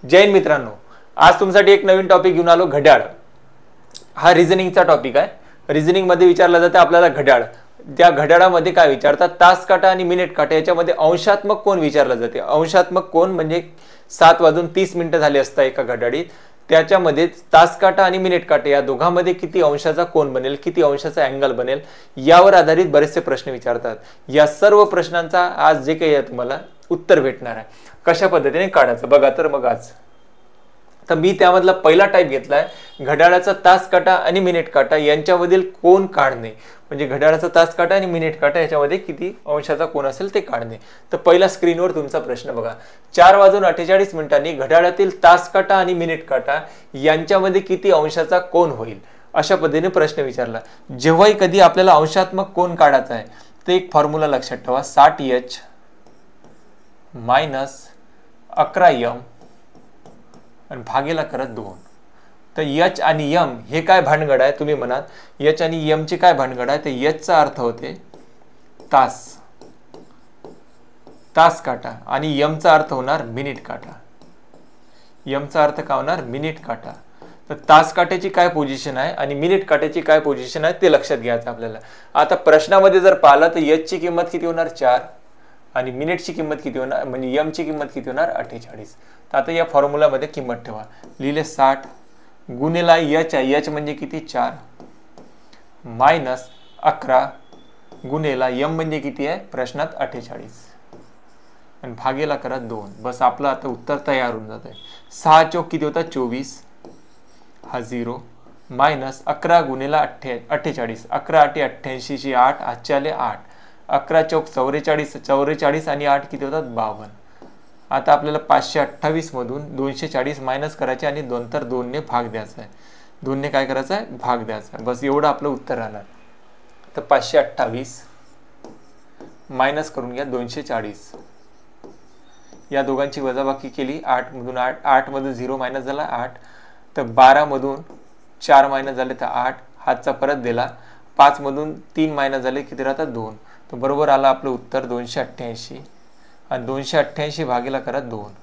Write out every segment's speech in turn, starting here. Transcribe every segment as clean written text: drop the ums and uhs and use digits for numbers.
जय हिंद मित्रांनो, आज तुमच्यासाठी एक नवीन टॉपिक घेऊन आलो, घड्याळ. हा रिझनिंगचा टॉपिक आहे. रिझनिंग मध्ये विचारलं जातं आपल्याला घड्याळ. त्या घड्याळामध्ये काय विचारतात, तास काटा आणि मिनिट काटा याच्यामध्ये अंशात्मक कोण विचारलं जाते. अंशात्मक कोण म्हणजे 7:30 झाले असता एका घड्याळीत, त्याच्यामध्ये तास काटा आणि मिनिट काटा या दोघांमध्ये किती अंशाचा कोन बनेल, किती अंशाचा अँगल बनेल, यावर आधारित बरेचसे प्रश्न विचारतात. या सर्व प्रश्नांचा आज जे काही तुम्हाला उत्तर भेटणार आहे. कशा पद्धतीने काढायचं बघा. तर मग आज तर मी त्यामधला पहिला टाइप घेतलाय, घड्याळाचा तास काटा आणि मिनिट काटा यांच्यामधील कोन काढणे. म्हणजे घड्याळाचा तास काटा आणि मिनिट काटा याच्यामध्ये किती अंशाचा कोन असेल ते काढणे. तर पहिला स्क्रीनवर तुमचा प्रश्न बघा. 4:48 घड्याळातील तास काटा आणि मिनिट काटा यांच्यामध्ये किती अंशाचा कोन होईल, अशा पद्धतीने प्रश्न विचारला. जेव्हाही कधी आपल्याला अंशात्मक कोन काढायचा आहे तर एक फॉर्म्युला लक्षात ठेवा, 60H - 11M आणि भागेला करत 2. तर H आणि M हे काय भानगड आहे तुम्ही म्हणाल, H आणि M ची काय भानगड आहे. तर H चा अर्थ होते तास, तास काटा, आणि M चा अर्थ होणार मिनिट काटा. M चा अर्थ काय होणार, मिनिट काटा. तर तास काट्याची काय पोझिशन आहे आणि मिनिट काट्याची काय पोझिशन आहे ते लक्षात घ्यायचं आपल्याला. आता प्रश्नामध्ये जर पाहिलं तर H ची किंमत किती होणार, 4, आणि मिनिटची किंमत किती होणार, म्हणजे M ची किंमत किती होणार, 48. तर आता या फॉर्म्युलामध्ये किंमत ठेवा. लिहिले 60 गुणिला H आहे, H म्हणजे किती, 4, -11 गुणिला M म्हणजे किती आहे प्रश्नात, 48, आणि भागेला करा 2. बस आपलं आता उत्तर तयार होऊन जात आहे. 6 चौक किती होता, 24, हा 0, -11 गुणिला 48, 11 8 88 ची 8, आजचे आले 8, 11 चौक 44, 44 आणि 8 किती होतात, 52. आता आपल्याला 528 मधून 240 मायनस करायचे आणि नंतर 2 ने भाग द्यायचा आहे. 2 ने काय करायचं आहे, भाग द्यायचा आहे. बस एवढं आपलं उत्तर राहणार. तर 528 मायनस करून घ्या 240, या दोघांची वजाबाकी केली. 8 मधून 8 मधून 0 मायनस झाला 8, तर 12 मधून 4 मायनस झाले तर 8, हातचा परत दिला. 5 मधून 3 मायनस झाले किती राहतात, 2. तर बरोबर आलं आपलं उत्तर 288, आणि 288 भागेला करा 2.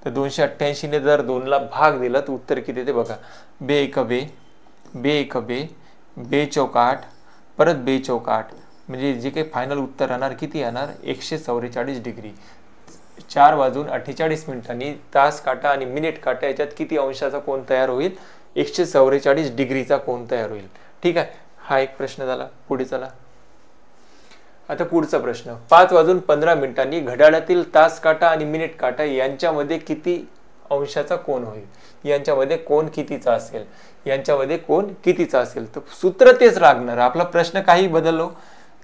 तर 288 ने जर 2 ला भाग दिला तर उत्तर किती येते बघा, 2 1 2, 2 1 2, 2 चौक 8, परत 2 चौक 8, म्हणजे जे काही फायनल उत्तर राहणार किती येणार, 144 डिग्री. 4:48 तास काटा आणि मिनिट काटा याच्यात किती अंशाचा कोन तयार होईल, 144 डिग्रीचा कोन तयार होईल. ठीक आहे, हा एक प्रश्न झाला. पुढे चला. आता पुढचा प्रश्न, 5:15 घड्याळातील तास काटा आणि मिनिट काटा यांच्यामध्ये किती अंशाचा कोन होईल, यांच्यामध्ये कोन कितीचा असेल, यांच्यामध्ये कोन कितीचा असेल. तर सूत्र तेच लागणार. आपला प्रश्न काही बदललो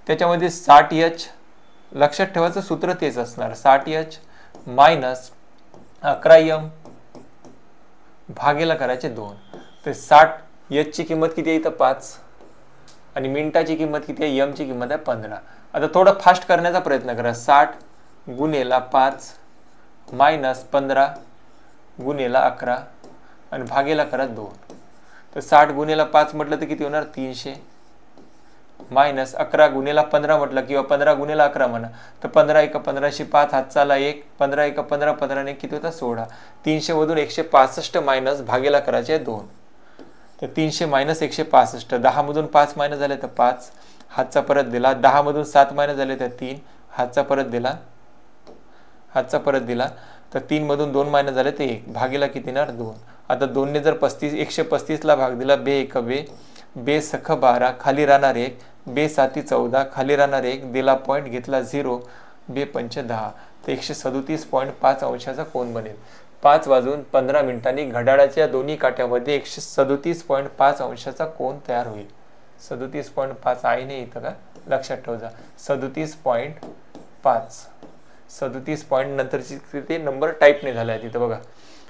त्याच्यामध्ये 60H लक्षात ठेवायचं, सूत्र तेच असणार. 60H - 11M भागेला करायचे 2. तर 60H ची किंमत किती आहे, इथं 5, आणि मिनिटाची किंमत किती आहे, M ची किंमत आहे 15. आता थोडं फास्ट करण्याचा प्रयत्न करा. 60 गुणिला 5 -15 गुणिला 11 आणि भागेला करा 2. तर 60 गुणिला 5 म्हटलं तर किती होणार, 300, -11 गुणिला 15 म्हटलं किंवा 15 गुणिला 11 म्हणा तर 15 1 15 5, हातचा आला 1, 15 1 15, 15 ने किती होता, 16. 300 मधून 165 मायनस भागेला करायचे 2. तर 300 - 165, 10 मधून 5 मायनस झाले तर 5, हातचा परत दिला. 10 मधून 7 मायनस झाले तर 3, हातचा परत दिला, हातचा परत दिला. तर 3 मधून 2 मायनस झाले तर 1, भागेला किती येणार, 2. आता 2 ने जर 135 ला भाग दिला, 2 1 2, 2 सख 12, खाली राहणार 1, 2 7 14, खाली राहणार 1, दिला पॉईंट, घेतला 0, 2 5 10. तर 137.5 अंशाचा कोन बनेल. 5:15 घड्याळाच्या दोन्ही काट्यामध्ये 137.5 अंशाचा कोन तयार होईल. 37.5 आहे नाही इथं का, लक्षात ठेवा. 37.5, 37 पॉईंट नंतरची ते नंबर टाईप नाही झाला आहे तिथं बघा.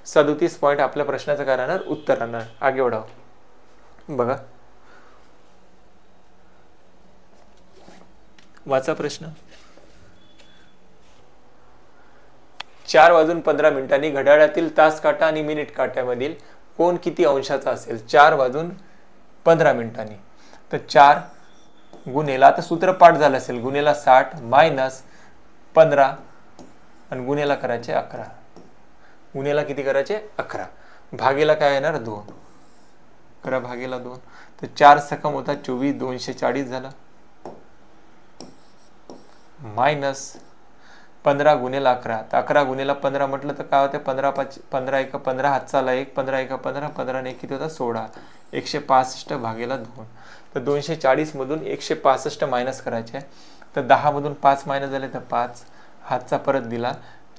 37 पॉईंट आपल्या प्रश्नाचं काय राहणार, उत्तर राहणार. आगे वढाव बघा, वाचा प्रश्न. 4:15 घड्याळातील तास काटा आणि मिनिट काट्यामधील कोन किती अंशाचा असेल. 4:15 तर 4 गुणेला, आता सूत्र पाठ झालं असेल, गुणेला 60 - 15 आणि गुणेला करायचे 11 गुन्हेला किती करायचे 11, भागेला काय येणार 2, 11 भागेला 2, तर 4 सकम होता 24, 240 झाला, मायनस 15 गुन्हेला 11, तर 11 गुन्हेला 15 म्हटलं तर काय होते 15 5 15 1 15 हातचाला 1, 15 1 15, 15 ने किती होता 16, 165 भागेला 2, तर 240 मधून 165 मायनस करायचे, तर 10 मधून 5 मायनस झाले तर 5, हातचा परत दिला,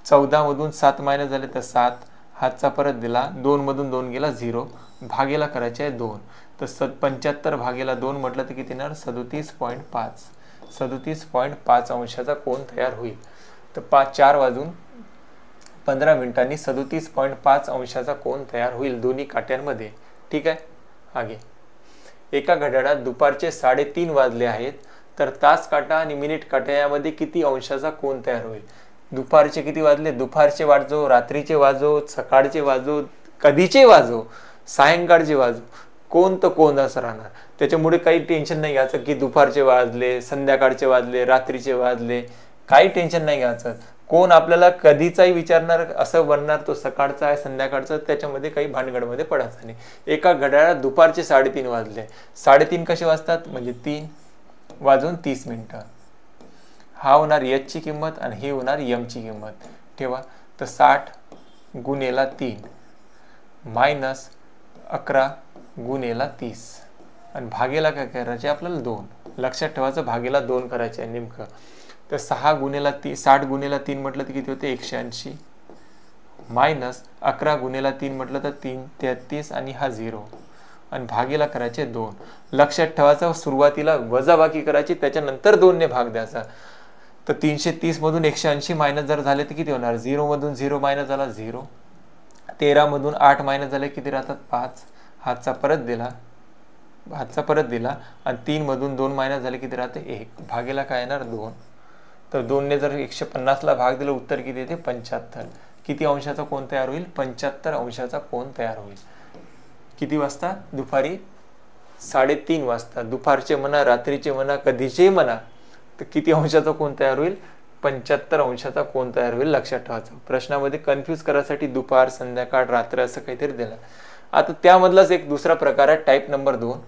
14 मधून 7 मायनस झाले तर 7, हातचा परत दिला, 2 मधून 2 गेला 0, भागेला करायचे आहे 2, तर 75 भागेला 2 म्हटलं तर किती येणार 37.5, 37.5 अंशाचा कोन तयार होईल. तर 4 वाजून 15 मिनिटांनी 37.5 अंशाचा कोन तयार होईल दोन्ही काट्यांमध्ये. ठीक आहे. आगे एका घड्याळात दुपारचे 3:30 वाजले आहेत, तर तास काटा आणि मिनिट काटा यामध्ये किती अंशाचा कोन तयार होईल. दुपारचे किती वाजले, दुपारचे वाजो, रात्रीचे वाजो, सकाळचे वाजो, कधीचे वाजो, सायंकाळचे वाजो, कोण तर कोण असं राहणार. त्याच्यामुळे काही टेन्शन नाही घ्यायचं की दुपारचे वाजले, संध्याकाळचे वाजले, रात्रीचे वाजले, काही टेन्शन नाही घ्यायचं. कोण आपल्याला कधीचाही विचारणार असं बनणार, तो सकाळचा आहे संध्याकाळचा, त्याच्यामध्ये काही भानगडमध्ये पडायचं नाही. एका घड्याळात दुपारचे 3:30 वाजले, 3:30 कसे वाजतात म्हणजे 3 वाजून 30 मिनिटं. हा होणार एच ची किंमत आणि ही होणार एम ची किंमत. ठेवा, तर 60 गुणेला 3 मायनस 11 गुणेला 30 आणि भागेला काय करायचे आपल्याला 2. लक्षात ठेवायचं भागेला 2 करायचे आहे नेमकं. तर 6 गुणेला 60 गुणेला 3 म्हटलं तर किती होते 180 मायनस 11 गुणेला 3 म्हटलं तर 33 आणि हा 0 आणि भागेला करायचे 2. लक्षात ठेवायचं सुरुवातीला वजाबाकी करायची, त्याच्यानंतर 2 ने भाग द्यायचा. तर 330 मधून 180 मायनस जर झाले तर किती होणार, 0 मधून 0 मायनस झाला 0, 13 मधून 8 मायनस झाले किती राहतात 5, हातचा परत दिला आणि 3 मधून 2 मायनस झाले किती राहते 1, भागेला काय येणार 2. तर 2 ने जर 150 ला भाग दिला उत्तर किती येते 75. किती अंशाचा कोन तयार होईल, 75 अंशाचा कोन तयार होईल. किती वाजता, दुपारी 3:30 वाजता. दुपारचे म्हणा, रात्रीचे म्हणा, कधीचेही म्हणा, तर किती अंशाचा कोन तयार होईल, 75 अंशाचा कोन तयार होईल. लक्षात ठेवायचं. प्रश्नामध्ये कन्फ्यूज करायसाठी दुपार, संध्याकाळ, रात्र असं काहीतरी दिलं. आता त्यामधलाच एक दुसरा प्रकार आहे टाईप नंबर 2,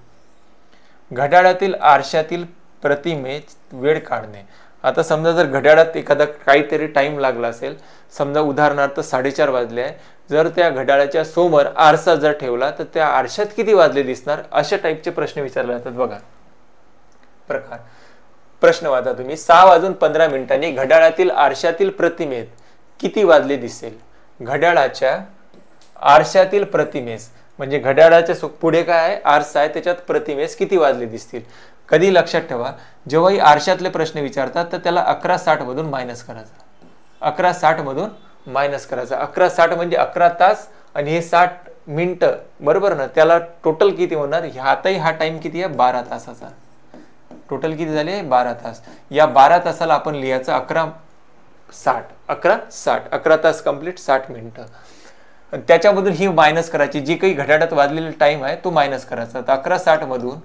घड्याळातील आरशातील प्रतिमे वेळ काढणे. आता समजा जर घड्याळात एखादा काहीतरी टाइम लागला असेल, समजा उदाहरणार्थ 4:30 वाजले आहे, जर त्या घड्याळाच्या समोर आरसा जर ठेवला तर त्या आरशात किती वाजले दिसणार, अशा टाईपचे प्रश्न विचारले जातात. बघा प्रकार, प्रश्न वाचा तुम्ही. 6 वाजून 15 मिनिटांनी घड्याळातील आरशातील प्रतिमेत किती वाजले दिसेल. घड्याळाच्या आरशातील प्रतिमेस म्हणजे घड्याळाच्या पुढे काय आहे, आरसा आहे, त्याच्यात प्रतिमेस किती वाजले दिसतील. कधी लक्षात ठेवा, जेव्हाही आरशातले प्रश्न विचारतात तर त्याला 11:60 मधून मायनस करायचा. 11:60 मधून मायनस करायचा. 11:60 म्हणजे 11 तास आणि हे 60 मिनिटं, बरोबर ना. त्याला टोटल किती होणार, ह्यातही हा टाइम किती आहे 12 तासाचा. टोटल किती झाले 12 तास. या 12 तासाला आपण लिहायचं 11:60. 11 तास कंप्लीट 60 मिनिटं. त्याच्यामधून ही मायनस करायची, जी काही घड्याळात वाजलेला टाइम आहे तो मायनस करायचा. तर 11:60 मधून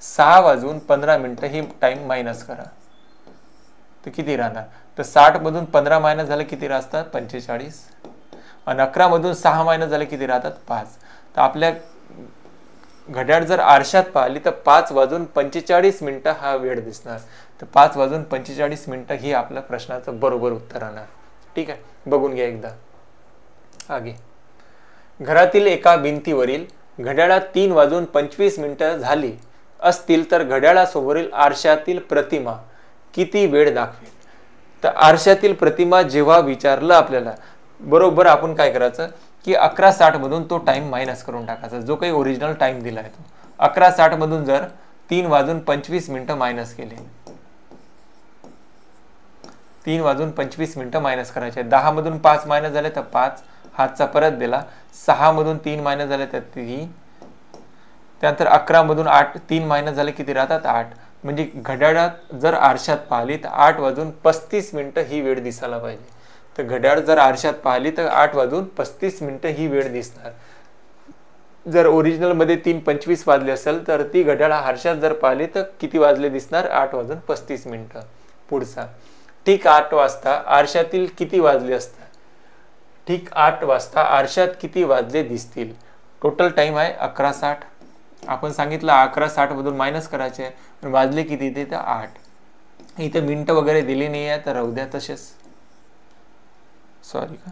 6 वाजून 15 मिनिटं ही टाइम मायनस करा, तर किती राहणार. तर 60 मधून 15 मायनस झाले किती राहतात 45 आणि 11 मधून 6 मायनस झाले किती राहतात 5. तर आपल्या घड्याळ जर आरशात पाहिली तर 5 वाजून 45 मिनिटं हा वेळ दिसणार. तर 5 वाजून 45 मिनिटं ही आपल्या प्रश्नाचं बरोबर उत्तर राहणार. ठीक आहे, बघून घ्या एकदा. आगे, घरातील एका भिंतीवरील घड्याळात 3 वाजून 25 मिनिटं झाली असतील तर घड्याळासमोरील आरशातील प्रतिमा किती वेळ दाखवेल. तर आरशातील प्रतिमा जेव्हा विचारलं आपल्याला, बरोबर आपण काय करायचं की 11:60 मधून तो टाइम मायनस करून टाकायचा, जो काही ओरिजिनल टाइम दिला आहे तो. 11:60 मधून जर 3 वाजून 25 मिनिटं मायनस केले, 3 वाजून 25 मिनिटं मायनस करायचे. 10 मधून 5 मायनस झाले तर 5, हातचा परत दिला. 6 मधून 3 मायनस झाले तर 3, त्यानंतर 11 मधून 8 3 मायनस झाले किती राहतात 8. म्हणजे घड्याळात जर आरशात पाहिली तर 8 वाजून 35 मिनिटं ही वेळ दिसायला पाहिजे. तर घड्याळ जर आरशात पाहिली तर 8 वाजून 35 मिनिटं ही वेळ दिसणार. जर ओरिजिनल मध्ये 3:25 वाजले असेल तर ती घड्याळ आरशात जर पाहिली तर किती वाजले दिसणार 8 वाजून 35 मिनिटं. पुढचा, ठीक 8 वाजता आरशातील किती वाजले असतात. ठीक 8 वाजता आरशात किती वाजले दिसतील? टोटल टाइम आहे 11:60. आपण सांगितलं 11:60 मधून मायनस करायचे आहे, पण वाजले किती ते 8. इथे मिनिटं वगैरे दिली नाही आहे तर राहू द्या तसेच. सॉरी का,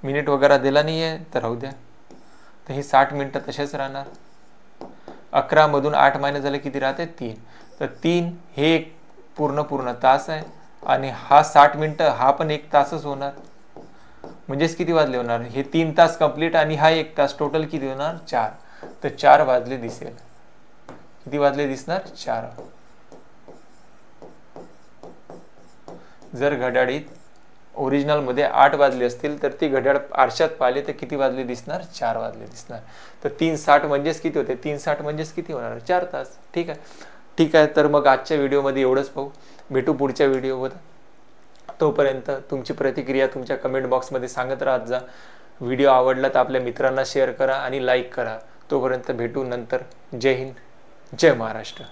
मिनिट वगैरे दिला नाही आहे तर राहू द्या. तर ही 60 मिनिटं तसेच राहणार. 11 मधून 8 मायनस झाले किती राहते? 3. तर 3 हे एक पूर्ण तास आहे आणि हा 60 मिनिटं हा पण 1 तासच होणार. म्हणजेच किती वाजले होणार? हे 3 तास कंप्लीट आणि हा 1 तास, टोटल किती होणार? 4. तर 4 वाजले दिसेल. किती वाजले दिसणार? 4. जर घड्याळीत ओरिजिनल मध्ये 8 वाजले असतील तर ती घड्याळ आरशात पाहिले तर किती वाजले दिसणार? 4 वाजले दिसणार. तर 3:60 म्हणजेच किती होते? 3:60 म्हणजेच किती होणार? 4 तास. ठीक आहे. तर मग आजच्या व्हिडिओमध्ये एवढंच पाहू. भेटू पुढच्या व्हिडिओमध्ये. तोपर्यंत तुमची प्रतिक्रिया तुमच्या कमेंट बॉक्समध्ये सांगत राहत जा. व्हिडिओ आवडला तर आपल्या मित्रांना शेअर करा आणि लाईक करा. तोपर्यंत भेटू नंतर. जय हिंद, जय महाराष्ट्र.